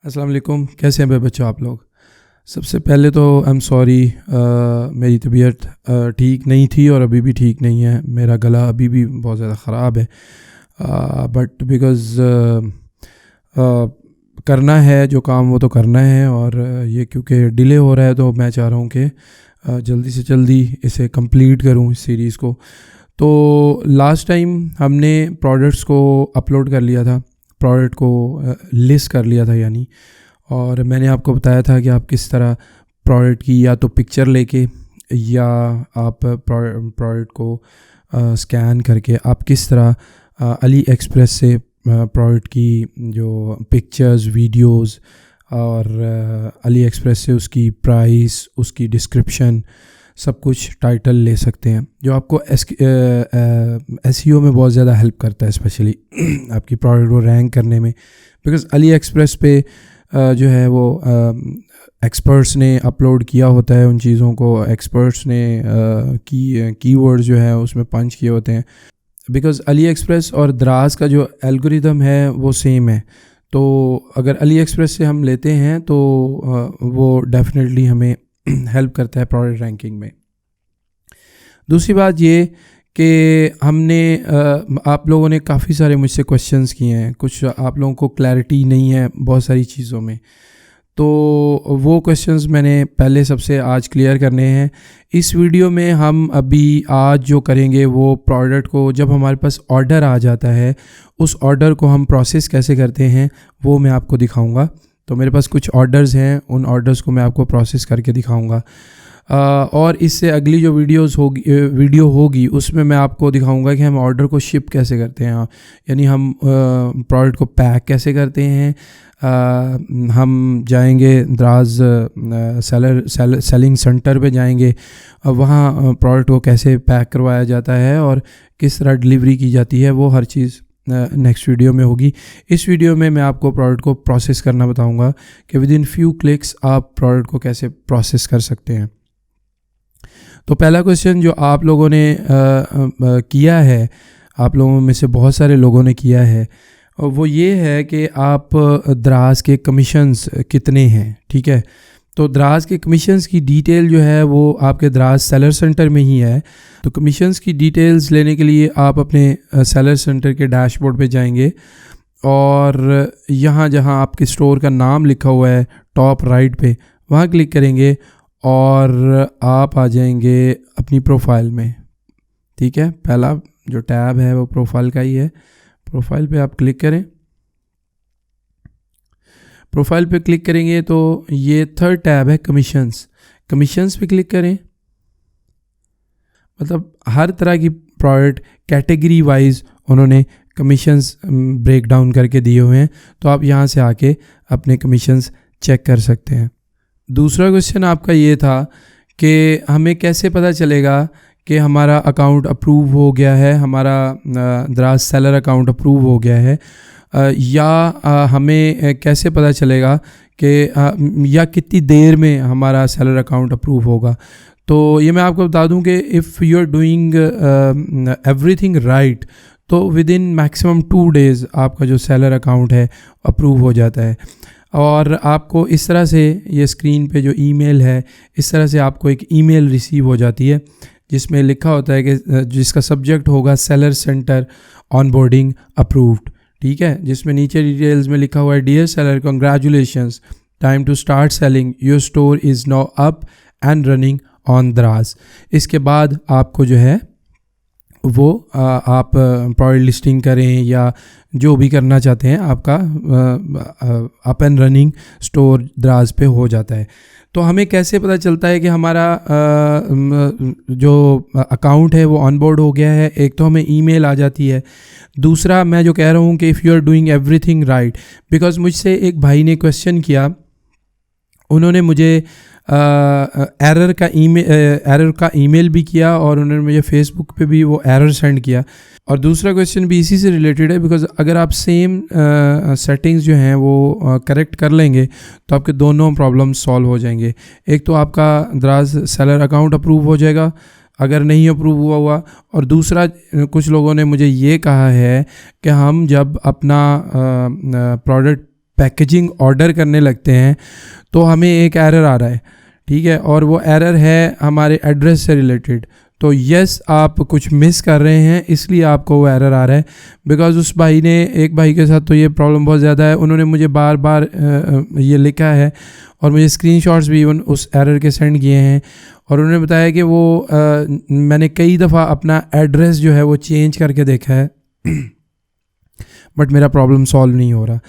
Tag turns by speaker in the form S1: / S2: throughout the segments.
S1: अस्सलाम वालेकुम। कैसे हैं मेरे बच्चों आप लोग। सबसे पहले तो आई एम सॉरी, मेरी तबीयत ठीक नहीं थी और अभी भी ठीक नहीं है। मेरा गला अभी भी बहुत ज़्यादा ख़राब है, बट बिकॉज़ करना है जो काम वो तो करना है, और ये क्योंकि डिले हो रहा है तो मैं चाह रहा हूँ कि जल्दी से जल्दी इसे कंप्लीट करूँ इस सीरीज़ को। तो लास्ट टाइम हमने प्रोडक्ट्स को अपलोड कर लिया था, प्रोडक्ट को लिस्ट कर लिया था यानी, और मैंने आपको बताया था कि आप किस तरह प्रोडक्ट की या तो पिक्चर लेके या आप प्रोडक्ट को स्कैन करके आप किस तरह अली एक्सप्रेस से प्रोडक्ट की जो पिक्चर्स, वीडियोस और अली एक्सप्रेस से उसकी प्राइस, उसकी डिस्क्रिप्शन, सब कुछ टाइटल ले सकते हैं, जो आपको एसईओ में बहुत ज़्यादा हेल्प करता है, स्पेशली आपकी प्रोडक्ट को रैंक करने में। बिकॉज़ अली एक्सप्रेस पे जो है वो एक्सपर्ट्स ने अपलोड किया होता है उन चीज़ों को, एक्सपर्ट्स ने कीवर्ड्स जो है उसमें पंच किए होते हैं। बिकॉज़ अली एक्सप्रेस और दराज का जो एल्गोरिदम है वो सेम है, तो अगर अली एक्सप्रेस से हम लेते हैं तो वो डेफिनेटली हमें हेल्प करता है प्रोडक्ट रैंकिंग में। दूसरी बात ये कि हमने आप लोगों ने काफ़ी सारे मुझसे क्वेश्चंस किए हैं, कुछ आप लोगों को क्लैरिटी नहीं है बहुत सारी चीज़ों में, तो वो क्वेश्चंस मैंने पहले सबसे आज क्लियर करने हैं। इस वीडियो में हम अभी आज जो करेंगे वो प्रोडक्ट को जब हमारे पास ऑर्डर आ जाता है उस ऑर्डर को हम प्रोसेस कैसे करते हैं वो मैं आपको दिखाऊंगा। तो मेरे पास कुछ ऑर्डर्स हैं, उन ऑर्डर्स को मैं आपको प्रोसेस करके दिखाऊंगा, और इससे अगली जो वीडियो होगी उसमें मैं आपको दिखाऊंगा कि हम ऑर्डर को शिप कैसे करते हैं, यानी हम प्रोडक्ट को पैक कैसे करते हैं। हम जाएंगे दराज सेलिंग सेंटर पे जाएंगे, वहाँ प्रोडक्ट को कैसे पैक करवाया जाता है और किस तरह डिलीवरी की जाती है, वो हर चीज़ नेक्स्ट वीडियो में होगी। इस वीडियो में मैं आपको प्रोडक्ट को प्रोसेस करना बताऊंगा कि विद इन फ्यू क्लिक्स आप प्रोडक्ट को कैसे प्रोसेस कर सकते हैं। तो पहला क्वेश्चन जो आप लोगों ने किया है, आप लोगों में से बहुत सारे लोगों ने किया है, वो ये है कि आप दराज के कमीशंस कितने हैं, ठीक है। तो दराज के कमीशंस की डिटेल जो है वो आपके दराज सेलर सेंटर में ही है। तो कमीशंस की डिटेल्स लेने के लिए आप अपने सेलर सेंटर के डैशबोर्ड पे जाएंगे और यहाँ जहाँ आपके स्टोर का नाम लिखा हुआ है टॉप राइट पे, वहाँ क्लिक करेंगे और आप आ जाएंगे अपनी प्रोफाइल में, ठीक है। पहला जो टैब है वो प्रोफाइल का ही है। प्रोफाइल पे आप क्लिक करें। प्रोफाइल पे क्लिक करेंगे तो ये थर्ड टैब है कमीशंस। कमीशंस पे क्लिक करें, मतलब हर तरह की प्रोडक्ट कैटेगरी वाइज उन्होंने कमीशंस ब्रेक डाउन करके दिए हुए हैं, तो आप यहाँ से आके अपने कमीशंस चेक कर सकते हैं। दूसरा क्वेश्चन आपका ये था कि हमें कैसे पता चलेगा कि हमारा अकाउंट अप्रूव हो गया है, हमारा दराज सेलर अकाउंट अप्रूव हो गया है, या हमें कैसे पता चलेगा कि या कितनी देर में हमारा सेलर अकाउंट अप्रूव होगा। तो ये मैं आपको बता दूं कि if you are doing everything right तो विद इन मैक्सिमम 2 डेज़ आपका जो सेलर अकाउंट है अप्रूव हो जाता है। और आपको इस तरह से ये स्क्रीन पे जो ईमेल है, इस तरह से आपको एक ईमेल रिसीव हो जाती है जिसमें लिखा होता है कि जिसका सब्जेक्ट होगा सेलर सेंटर ऑनबोर्डिंग अप्रूव्ड, ठीक है। जिसमें नीचे डिटेल्स में लिखा हुआ है dear seller congratulations, time to start selling, your store is now up and running on Daraz. इसके बाद आपको जो है वो आप प्रोडक्ट लिस्टिंग करें या जो भी करना चाहते हैं, आपका अप एंड रनिंग स्टोर दराज पे हो जाता है। तो हमें कैसे पता चलता है कि हमारा जो अकाउंट है वो ऑनबोर्ड हो गया है? एक तो हमें ईमेल आ जाती है, दूसरा मैं जो कह रहा हूँ कि if you are doing everything right, because मुझसे एक भाई ने क्वेश्चन किया, उन्होंने मुझे एरर का ईमेल भी किया और उन्होंने मुझे फेसबुक पे भी वो एरर सेंड किया। और दूसरा क्वेश्चन भी इसी से रिलेटेड है, बिकॉज अगर आप सेम सेटिंग्स जो हैं वो करेक्ट कर लेंगे तो आपके दोनों प्रॉब्लम्स सॉल्व हो जाएंगे। एक तो आपका दराज सेलर अकाउंट अप्रूव हो जाएगा अगर नहीं अप्रूव हुआ, और दूसरा कुछ लोगों ने मुझे ये कहा है कि हम जब अपना प्रोडक्ट पैकेजिंग ऑर्डर करने लगते हैं तो हमें एक एरर आ रहा है, ठीक है, और वो एरर है हमारे एड्रेस से रिलेटेड। तो यस, आप कुछ मिस कर रहे हैं, इसलिए आपको वो एरर आ रहा है। बिकॉज़ उस भाई ने, एक भाई के साथ तो ये प्रॉब्लम बहुत ज़्यादा है, उन्होंने मुझे बार बार ये लिखा है और मुझे स्क्रीनशॉट्स भी इवन उस एरर के सेंड किए हैं, और उन्होंने बताया कि वो मैंने कई दफ़ा अपना एड्रेस जो है वो चेंज करके देखा है बट मेरा प्रॉब्लम सॉल्व नहीं हो रहा।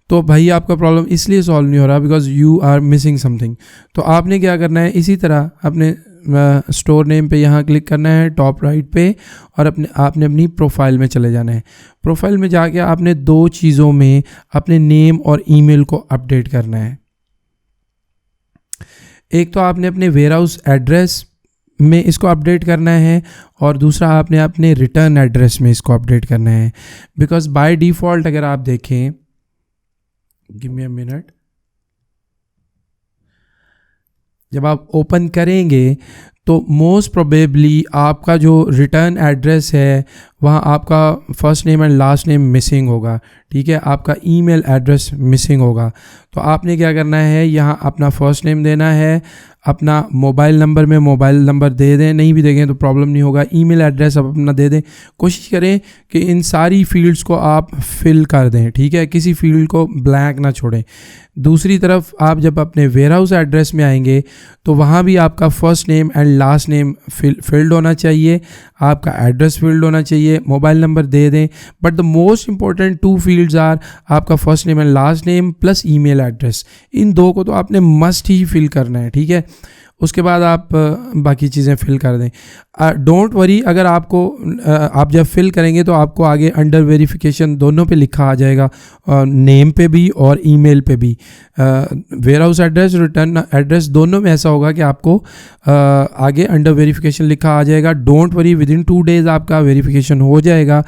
S1: तो भाई आपका प्रॉब्लम इसलिए सॉल्व नहीं हो रहा because you are missing something. तो आपने क्या करना है, इसी तरह अपने स्टोर नेम पे यहाँ क्लिक करना है टॉप राइट पे, और आपने अपनी प्रोफाइल में चले जाना है। प्रोफाइल में जाके आपने 2 चीज़ों में अपने नेम और ईमेल को अपडेट करना है। एक तो आपने अपने वेयरहाउस एड्रेस में इसको अपडेट करना है, और दूसरा आपने अपने रिटर्न एड्रेस में इसको अपडेट करना है। बिकॉज बाय डिफ़ॉल्ट अगर आप देखें, गिव मी अ मिनट, जब आप ओपन करेंगे तो मोस्ट प्रोबेबली आपका जो रिटर्न एड्रेस है वहाँ आपका first name and last name missing होगा, ठीक है, आपका ईमेल एड्रेस मिसिंग होगा। तो आपने क्या करना है, यहाँ अपना फर्स्ट नेम देना है, अपना मोबाइल नंबर में मोबाइल नंबर दे दें, नहीं भी देंगे तो प्रॉब्लम नहीं होगा, ईमेल एड्रेस आप अपना दे दें। कोशिश करें कि इन सारी फील्ड्स को आप फिल कर दें, ठीक है, किसी फील्ड को ब्लैंक ना छोड़ें। दूसरी तरफ आप जब अपने वेयरहाउस एड्रेस में आएंगे तो वहाँ भी आपका first name and last name field होना चाहिए, आपका एड्रेस फिल्ड होना चाहिए, मोबाइल नंबर दे दें। But the most important 2 fields are आपका first name and last name plus email address. इन 2 को तो आपने मस्ट ही फिल करना है, ठीक है। उसके बाद आप बाकी चीज़ें फिल कर दें। डोंट वरी, अगर आपको आप जब फिल करेंगे तो आपको आगे अंडर वेरिफिकेशन दोनों पे लिखा आ जाएगा, नेम पे भी और ईमेल पे भी। वेयरहाउस एड्रेस, रिटर्न एड्रेस दोनों में ऐसा होगा कि आपको आगे अंडर वेरिफिकेशन लिखा आ जाएगा। Don't worry, with in 2 days आपका वेरिफिकेशन हो जाएगा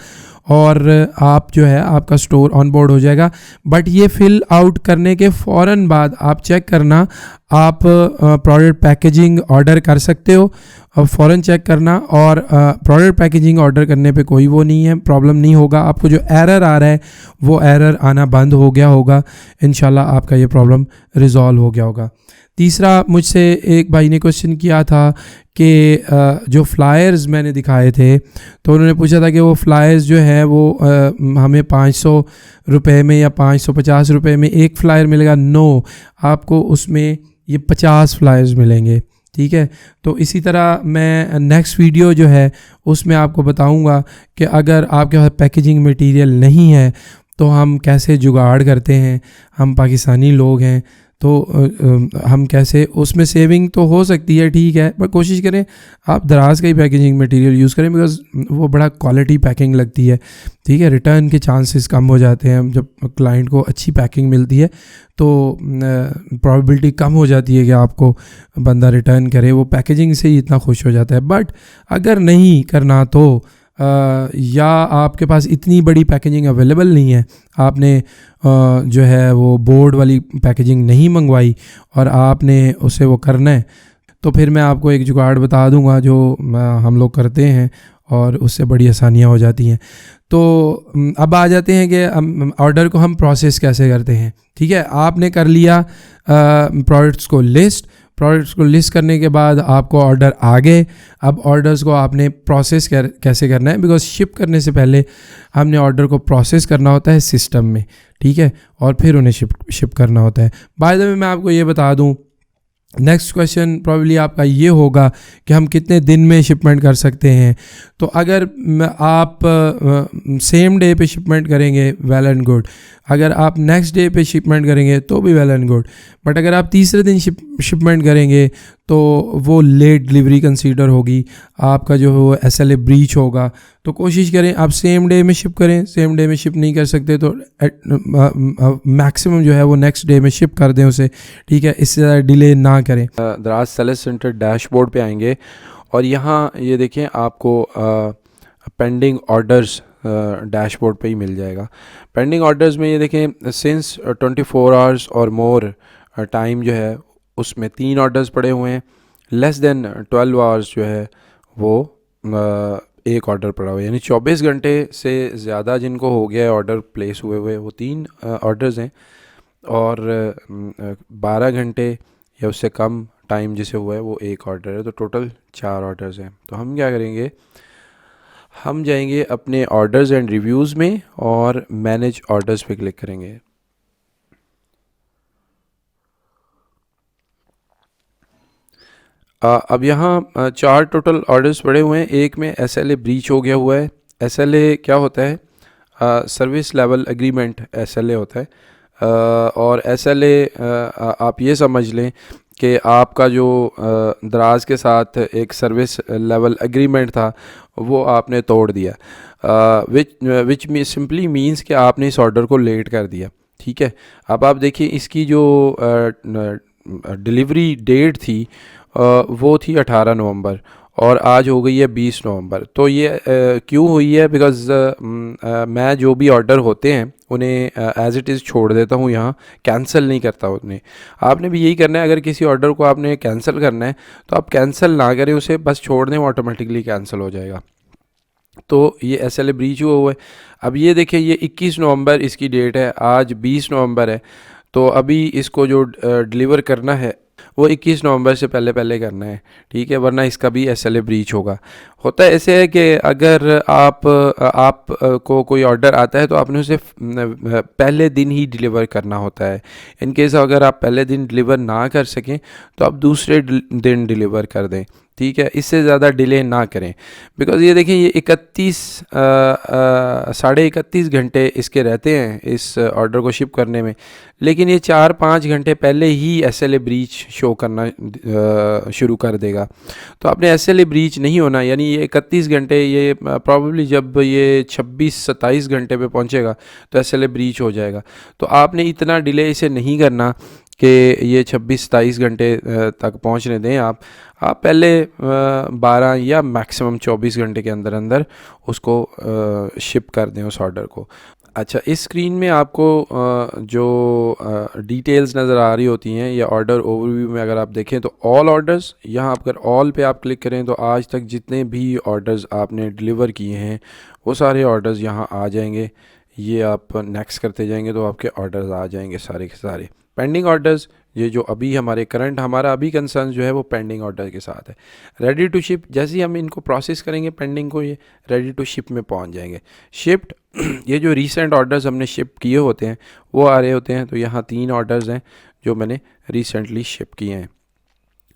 S1: और आप जो है आपका स्टोर ऑन बोर्ड हो जाएगा। बट ये फिल आउट करने के फ़ौरन बाद आप चेक करना, आप प्रोडक्ट पैकेजिंग ऑर्डर कर सकते हो, फ़ौरन चेक करना। और प्रोडक्ट पैकेजिंग ऑर्डर करने पे कोई वो नहीं है, प्रॉब्लम नहीं होगा। आपको जो एरर आ रहा है वो एरर आना बंद हो गया होगा, इंशाल्लाह आपका ये प्रॉब्लम रिज़ॉल्व हो गया होगा। तीसरा, मुझसे एक भाई ने क्वेश्चन किया था कि जो फ्लायर्स मैंने दिखाए थे, तो उन्होंने पूछा था कि वो फ्लायर्स जो है वो हमें 500 रुपये में या 550 रुपये में एक फ़्लायर मिलेगा। नो, आपको उसमें ये 50 फ्लायर्स मिलेंगे, ठीक है। तो इसी तरह मैं नेक्स्ट वीडियो जो है उसमें आपको बताऊंगा कि अगर आपके पास पैकेजिंग मटेरियल नहीं है तो हम कैसे जुगाड़ करते हैं। हम पाकिस्तानी लोग हैं तो हम कैसे उसमें सेविंग तो हो सकती है, ठीक है, पर कोशिश करें आप दराज का ही पैकेजिंग मटेरियल यूज़ करें, बिकॉज वो बड़ा क्वालिटी पैकिंग लगती है, ठीक है। रिटर्न के चांसेस कम हो जाते हैं जब क्लाइंट को अच्छी पैकिंग मिलती है, तो प्रोबेबिलिटी कम हो जाती है कि आपको बंदा रिटर्न करे, वो पैकेजिंग से ही इतना खुश हो जाता है। बट अगर नहीं करना तो या आपके पास इतनी बड़ी पैकेजिंग अवेलेबल नहीं है, आपने जो है वो बोर्ड वाली पैकेजिंग नहीं मंगवाई और आपने उसे वो करना है, तो फिर मैं आपको एक जुगाड़ बता दूंगा जो हम लोग करते हैं और उससे बड़ी आसानियाँ हो जाती हैं। तो अब आ जाते हैं कि ऑर्डर को हम प्रोसेस कैसे करते हैं, ठीक है। आपने कर लिया प्रोडक्ट्स को लिस्ट करने के बाद आपको ऑर्डर आ गए। अब ऑर्डर्स को आपने प्रोसेस कैसे करना है, बिकॉज शिप करने से पहले हमने ऑर्डर को प्रोसेस करना होता है सिस्टम में, ठीक है, और फिर उन्हें शिप करना होता है। बाय द वे मैं आपको ये बता दूं, नेक्स्ट क्वेश्चन प्रॉब्ली आपका ये होगा कि हम कितने दिन में शिपमेंट कर सकते हैं। तो अगर आप सेम डे पे शिपमेंट करेंगे वेल एंड गुड, अगर आप नेक्स्ट डे पे शिपमेंट करेंगे तो भी वेल एंड गुड, बट अगर आप तीसरे दिन शिपमेंट करेंगे तो वो लेट डिलीवरी कंसीडर होगी, आपका जो है वो SLA ब्रीच होगा। तो कोशिश करें आप सेम डे में शिप करें। सेम डे में शिप नहीं कर सकते तो मैक्सिमम जो है वो नेक्स्ट डे में शिप कर दें उसे, ठीक है, इससे ज़्यादा डिले ना करें। दराज सेलर सेंटर डैशबोर्ड पे आएंगे और यहाँ ये देखें आपको पेंडिंग ऑर्डर्स डैशबोर्ड पे ही मिल जाएगा। पेंडिंग ऑर्डर्स में ये देखें सिंस 24 आवर्स और मोर टाइम जो है उसमें 3 ऑर्डर्स पड़े हुए हैं। लेस देन 12 आवर्स जो है वो एक ऑर्डर पड़ा हुआ है, यानी 24 घंटे से ज़्यादा जिनको हो गया है ऑर्डर प्लेस हुए हुए वो 3 ऑर्डर्स हैं।
S2: और 12 घंटे या उससे कम टाइम जिसे हुआ है वो एक ऑर्डर है, तो टोटल 4 ऑर्डर्स हैं। तो हम क्या करेंगे, हम जाएंगे अपने ऑर्डर्स एंड रिव्यूज़ में और मैनेज ऑर्डर्स पे क्लिक करेंगे। अब यहाँ 4 टोटल ऑर्डर्स पड़े हुए हैं। एक में SLA ब्रीच हो गया हुआ है। SLA क्या होता है? सर्विस लेवल एग्रीमेंट SLA होता है। और SLA आप ये समझ लें कि आपका जो दराज के साथ एक सर्विस लेवल एग्रीमेंट था वो आपने तोड़ दिया, विच विच सिंपली मीन्स कि आपने इस ऑर्डर को लेट कर दिया। ठीक है। अब आप देखिए इसकी जो डिलीवरी डेट थी वो थी 18 नवंबर, और आज हो गई है 20 नवंबर। तो ये क्यों हुई है? बिकॉज़ मैं जो भी ऑर्डर होते हैं उन्हें एज़ इट इज़ छोड़ देता हूँ यहाँ, कैंसिल नहीं करता उन्हें। आपने भी यही करना है। अगर किसी ऑर्डर को आपने कैंसिल करना है तो आप कैंसिल ना करें उसे, बस छोड़ दें, वो ऑटोमेटिकली कैंसिल हो जाएगा। तो ये SLA ब्रीच हुआ है। अब ये देखिए, ये 21 नवंबर इसकी डेट है, आज 20 नवंबर है। तो अभी इसको जो डिलीवर करना है वो 21 नवंबर से पहले पहले करना है। ठीक है, वरना इसका भी SLA ब्रीच होगा। होता है ऐसे है कि अगर आप को कोई ऑर्डर आता है तो आपने उसे पहले दिन ही डिलीवर करना होता है। इन केस अगर आप पहले दिन डिलीवर ना कर सकें तो आप दूसरे दिन डिलीवर कर दें। ठीक है, इससे ज़्यादा डिले ना करें। बिकॉज़ ये देखिए, ये 31 साढ़े 31 घंटे इसके रहते हैं इस ऑर्डर को शिप करने में, लेकिन ये 4-5 घंटे पहले ही SLA ब्रीच शो करना शुरू कर देगा। तो आपने SLA ब्रीच नहीं होना, यानी ये 31 घंटे, ये प्रॉब्ली जब ये 26-27 घंटे पे पहुंचेगा तो SLA ब्रीच हो जाएगा। तो आपने इतना डिले इसे नहीं करना कि ये 26-27 घंटे तक पहुंचने दें। आप पहले 12 या मैक्सिमम 24 घंटे के अंदर अंदर उसको शिप कर दें उस ऑर्डर को। अच्छा, इस स्क्रीन में आपको जो डिटेल्स नज़र आ रही होती हैं या ऑर्डर ओवरव्यू में अगर आप देखें तो ऑल ऑर्डर्स, यहाँ अगर ऑल पे आप क्लिक करें तो आज तक जितने भी ऑर्डर्स आपने डिलीवर किए हैं वो सारे ऑर्डर्स यहाँ आ जाएंगे। ये आप नेक्स्ट करते जाएंगे तो आपके ऑर्डर्स आ जाएंगे सारे के सारे। पेंडिंग ऑर्डर्स, ये जो अभी हमारा अभी कंसर्न जो है वो पेंडिंग ऑर्डर के साथ है। रेडी टू शिप, जैसे ही हम इनको प्रोसेस करेंगे पेंडिंग को, ये रेडी टू शिप में पहुंच जाएंगे। शिफ्ट ये जो रीसेंट ऑर्डर्स हमने शिप किए होते हैं वो आ रहे होते हैं। तो यहाँ 3 ऑर्डर्स हैं जो मैंने रिसेंटली शिप किए हैं।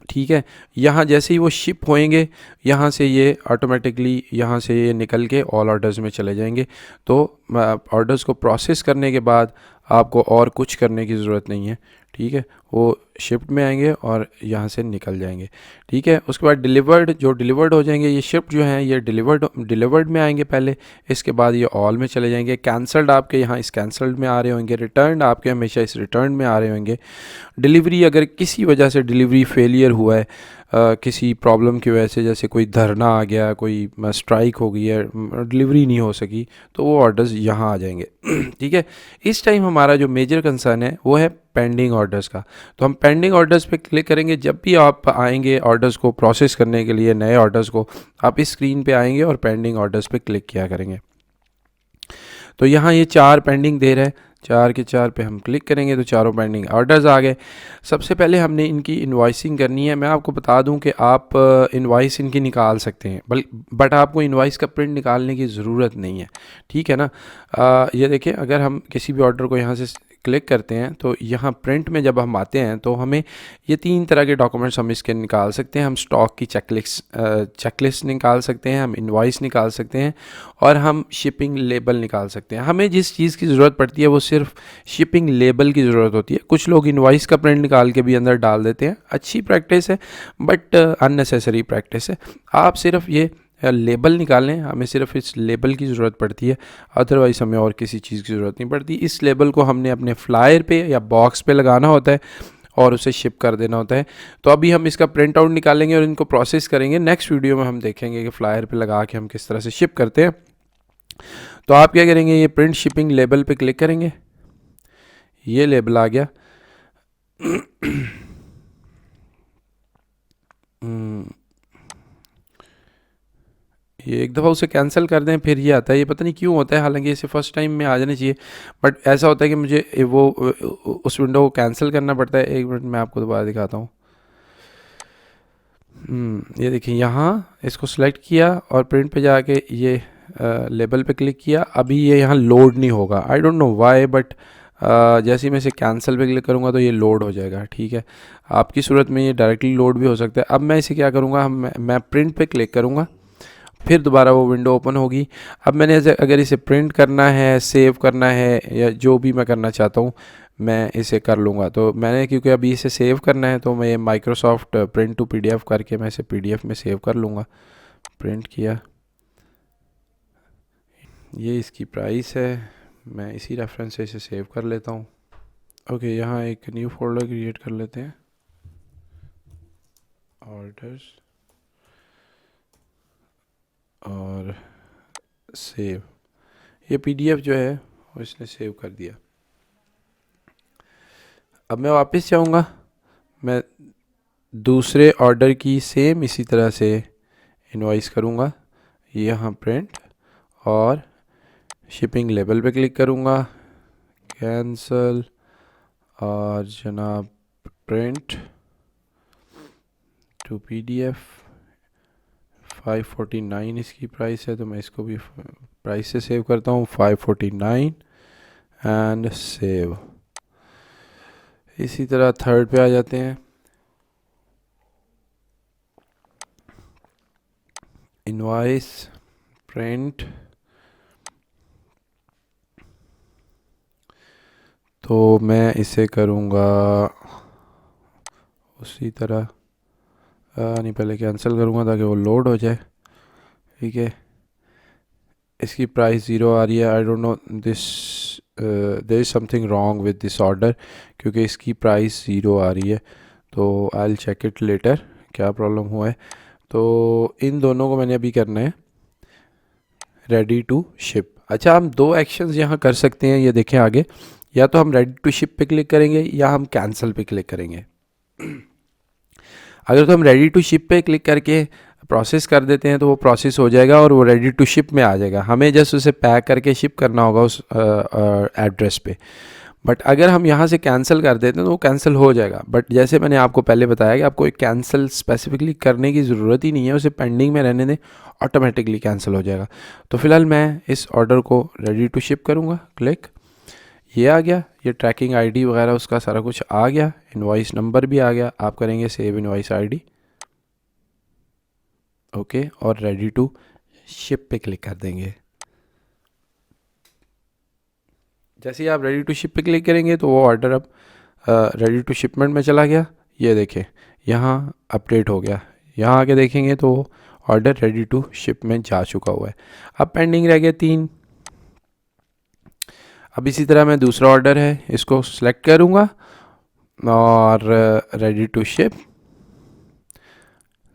S2: ठीक है, यहाँ जैसे ही वो शिप होएंगे यहाँ से ये ऑटोमेटिकली यहाँ से ये निकल के ऑल ऑर्डर्स में चले जाएंगे। तो ऑर्डर्स को प्रोसेस करने के बाद आपको और कुछ करने की ज़रूरत नहीं है। ठीक है, वो शिफ्ट में आएंगे और यहाँ से निकल जाएंगे। ठीक है, उसके बाद डिलीवर्ड, जो डिलीवर्ड हो जाएंगे, ये शिफ्ट जो हैं ये डिलीवर्ड में आएंगे पहले, इसके बाद ये ऑल में चले जाएंगे। कैंसल्ड आपके यहाँ इस कैंसल्ड में आ रहे होंगे, रिटर्न आपके हमेशा इस रिटर्न में आ रहे होंगे। डिलीवरी, अगर किसी वजह से डिलीवरी फेलियर हुआ है, किसी प्रॉब्लम की वजह से, जैसे कोई धरना आ गया, कोई स्ट्राइक हो गई है, डिलीवरी नहीं हो सकी, तो वो ऑर्डर्स यहाँ आ जाएंगे। ठीक है, इस टाइम हमारा जो मेजर कंसर्न है वो है पेंडिंग ऑर्डर्स का। तो हम पेंडिंग ऑर्डर्स पे क्लिक करेंगे। जब भी आप आएंगे ऑर्डर्स को प्रोसेस करने के लिए, नए ऑर्डर्स को, आप इस स्क्रीन पे आएंगे और पेंडिंग ऑर्डर्स पे क्लिक किया करेंगे। तो यहाँ ये 4 पेंडिंग दे रहा है, 4 के 4 पे हम क्लिक करेंगे तो चारों पेंडिंग ऑर्डर्स आ गए। सबसे पहले हमने इनकी इनवॉइसिंग करनी है। मैं आपको बता दूं कि आप इनवॉइस इनकी निकाल सकते हैं, बट आपको इनवॉइस का प्रिंट निकालने की ज़रूरत नहीं है। ठीक है ना। ये देखिए, अगर हम किसी भी ऑर्डर को यहाँ से क्लिक करते हैं तो यहाँ प्रिंट में जब हम आते हैं तो हमें ये 3 तरह के डॉक्यूमेंट्स हम इसके निकाल सकते हैं। हम स्टॉक की चेकलिस्ट निकाल सकते हैं, हम इनवॉइस निकाल सकते हैं, और हम शिपिंग लेबल निकाल सकते हैं। हमें जिस चीज़ की ज़रूरत पड़ती है वो सिर्फ शिपिंग लेबल की ज़रूरत होती है। कुछ लोग इनवॉइस का प्रिंट निकाल के भी अंदर डाल देते हैं, अच्छी प्रैक्टिस है बट अननेसेसरी प्रैक्टिस है। आप सिर्फ ये लेबल निकालें, हमें सिर्फ इस लेबल की ज़रूरत पड़ती है, अदरवाइज़ हमें और किसी चीज़ की ज़रूरत नहीं पड़ती। इस लेबल को हमने अपने फ्लायर पे या बॉक्स पे लगाना होता है और उसे शिप कर देना होता है। तो अभी हम इसका प्रिंट आउट निकालेंगे और इनको प्रोसेस करेंगे। नेक्स्ट वीडियो में हम देखेंगे कि फ्लायर पे लगा के हम किस तरह से शिप करते हैं। तो आप क्या करेंगे, ये प्रिंट शिपिंग लेबल पे क्लिक करेंगे, ये लेबल आ गया। ये एक दफ़ा उसे कैंसिल कर दें फिर ये आता है, ये पता नहीं क्यों होता है, हालांकि इसे फ़र्स्ट टाइम में आ जाना चाहिए, बट ऐसा होता है कि मुझे वो उस विंडो को कैंसिल करना पड़ता है। एक मिनट मैं आपको दोबारा दिखाता हूँ। ये देखिए, यहाँ इसको सेलेक्ट किया और प्रिंट पे जाके ये लेबल पे क्लिक किया, अभी ये यहाँ लोड नहीं होगा, आई डोंट नो व्हाई, बट जैसे ही मैं इसे कैंसिल पे क्लिक करूँगा तो ये लोड हो जाएगा। ठीक है, आपकी सूरत में ये डायरेक्टली लोड भी हो सकता है। अब मैं इसे क्या करूँगा, मैं प्रिंट पे क्लिक करूँगा, फिर दोबारा वो विंडो ओपन होगी। अब मैंने अगर इसे प्रिंट करना है, सेव करना है, या जो भी मैं करना चाहता हूँ मैं इसे कर लूँगा। तो मैंने क्योंकि अभी इसे सेव करना है तो मैं माइक्रोसॉफ्ट प्रिंट टू पीडीएफ करके मैं इसे पीडीएफ में सेव कर लूँगा। प्रिंट किया, ये इसकी प्राइस है, मैं इसी रेफरेंस से इसे सेव कर लेता हूँ। ओके, यहाँ एक न्यू फोल्डर क्रिएट कर लेते हैं, ऑर्डर्स, और सेव। ये पीडीएफ जो है वो इसने सेव कर दिया। अब मैं वापस जाऊँगा, मैं दूसरे ऑर्डर की सेम इसी तरह से इनवॉइस करूँगा, यहाँ प्रिंट और शिपिंग लेबल पे क्लिक करूँगा, कैंसल, और जनाब प्रिंट टू पीडीएफ 549 इसकी प्राइस है, तो मैं इसको भी प्राइस से सेव करता हूँ, 549 एंड सेव। इसी तरह थर्ड पे आ जाते हैं, इनवॉइस, प्रिंट, तो मैं इसे करूँगा उसी तरह, नहीं पहले कैंसिल करूँगा ताकि वो लोड हो जाए। ठीक है, इसकी प्राइस 0 आ रही है, I don't know this, there is something wrong with this order, क्योंकि इसकी प्राइस 0 आ रही है, तो I will check it later क्या प्रॉब्लम हुआ है। तो इन दोनों को मैंने अभी करना है रेडी टू शिप। अच्छा, हम दो एक्शंस यहाँ कर सकते हैं, ये देखें आगे, या तो हम रेडी टू शिप पे क्लिक करेंगे या हम कैंसिल पे क्लिक करेंगे। अगर तो हम रेडी टू शिप पे क्लिक करके प्रोसेस कर देते हैं तो वो प्रोसेस हो जाएगा और वो रेडी टू शिप में आ जाएगा, हमें जस्ट उसे पैक करके शिप करना होगा उस एड्रेस पे। बट अगर हम यहाँ से कैंसिल कर देते हैं तो वो कैंसिल हो जाएगा, बट जैसे मैंने आपको पहले बताया कि आपको एक कैंसिल स्पेसिफिकली करने की ज़रूरत ही नहीं है, उसे पेंडिंग में रहने दें, ऑटोमेटिकली कैंसिल हो जाएगा। तो फ़िलहाल मैं इस ऑर्डर को रेडी टू शिप करूँगा, क्लिक, ये आ गया, ये ट्रैकिंग आईडी वगैरह उसका सारा कुछ आ गया, इनवॉइस नंबर भी आ गया। आप करेंगे सेव इनवॉइस आईडी, ओके, और रेडी टू शिप पे क्लिक कर देंगे। जैसे ही आप रेडी टू शिप पे क्लिक करेंगे तो वो ऑर्डर अब रेडी टू शिपमेंट में चला गया। ये देखें, यहाँ अपडेट हो गया, यहाँ आके देखेंगे तो ऑर्डर रेडी टू शिप में जा चुका हुआ है। अब पेंडिंग रह गया 3। अब इसी तरह मैं दूसरा ऑर्डर है इसको सेलेक्ट करूँगा और ready to ship,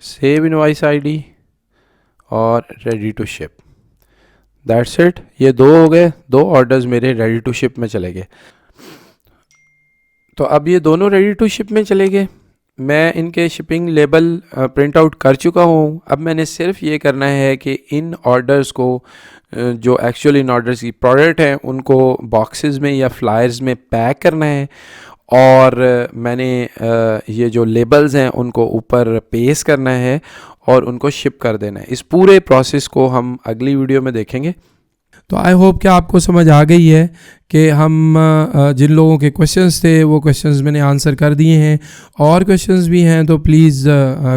S2: save invoice ID और ready to ship, that's it. ये दो हो गए, दो ऑर्डर्स मेरे रेडी टू शिप में चले गए। तो अब ये दोनों रेडी टू शिप में चले गए, मैं इनके शिपिंग लेबल प्रिंट आउट कर चुका हूँ। अब मैंने सिर्फ ये करना है कि इन ऑर्डर्स को जो एक्चुअल इन ऑर्डर्स की प्रोडक्ट हैं उनको बॉक्सेस में या फ्लायर्स में पैक करना है, और मैंने ये जो लेबल्स हैं उनको ऊपर पेस्ट करना है और उनको शिप कर देना है। इस पूरे प्रोसेस को हम अगली वीडियो में देखेंगे।
S1: तो आई होप कि आपको समझ आ गई है कि हम जिन लोगों के क्वेश्चंस थे वो क्वेश्चंस मैंने आंसर कर दिए हैं, और क्वेश्चंस भी हैं तो प्लीज़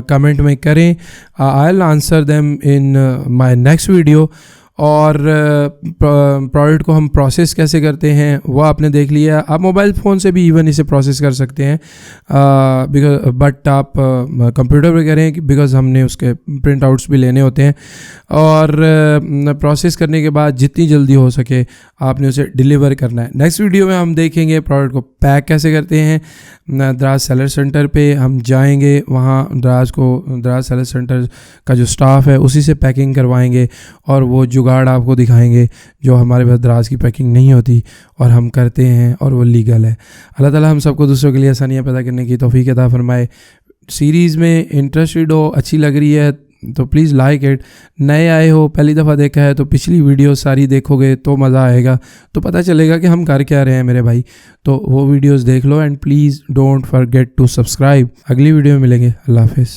S1: कमेंट में करें, I will answer them in my next video. और प्रोडक्ट को हम प्रोसेस कैसे करते हैं वो आपने देख लिया। आप मोबाइल फ़ोन से भी इवन इसे प्रोसेस कर सकते हैं, बट आप कंप्यूटर पे करें बिकॉज हमने उसके प्रिंट आउट्स भी लेने होते हैं। और प्रोसेस करने के बाद जितनी जल्दी हो सके आपने उसे डिलीवर करना है। नेक्स्ट वीडियो में हम देखेंगे प्रोडक्ट को पैक कैसे करते हैं। दराज सेलर सेंटर पे हम जाएंगे, वहाँ दराज सेलर सेंटर का जो स्टाफ है उसी से पैकिंग करवाएंगे और वो जुगाड़ आपको दिखाएंगे जो हमारे पास दराज की पैकिंग नहीं होती और हम करते हैं और वो लीगल है। अल्लाह ताला हम सबको दूसरों के लिए आसानियाँ पैदा करने की तौफीक अता फरमाए। सीरीज़ में इंटरेस्टेड हो, अच्छी लग रही है तो प्लीज़ लाइक इट। नए आए हो, पहली दफ़ा देखा है तो पिछली वीडियो सारी देखोगे तो मज़ा आएगा, तो पता चलेगा कि हम कर क्या रहे हैं मेरे भाई। तो वो वीडियोस देख लो and please don't forget to subscribe. अगली वीडियो में मिलेंगे। अल्लाह हाफिज़।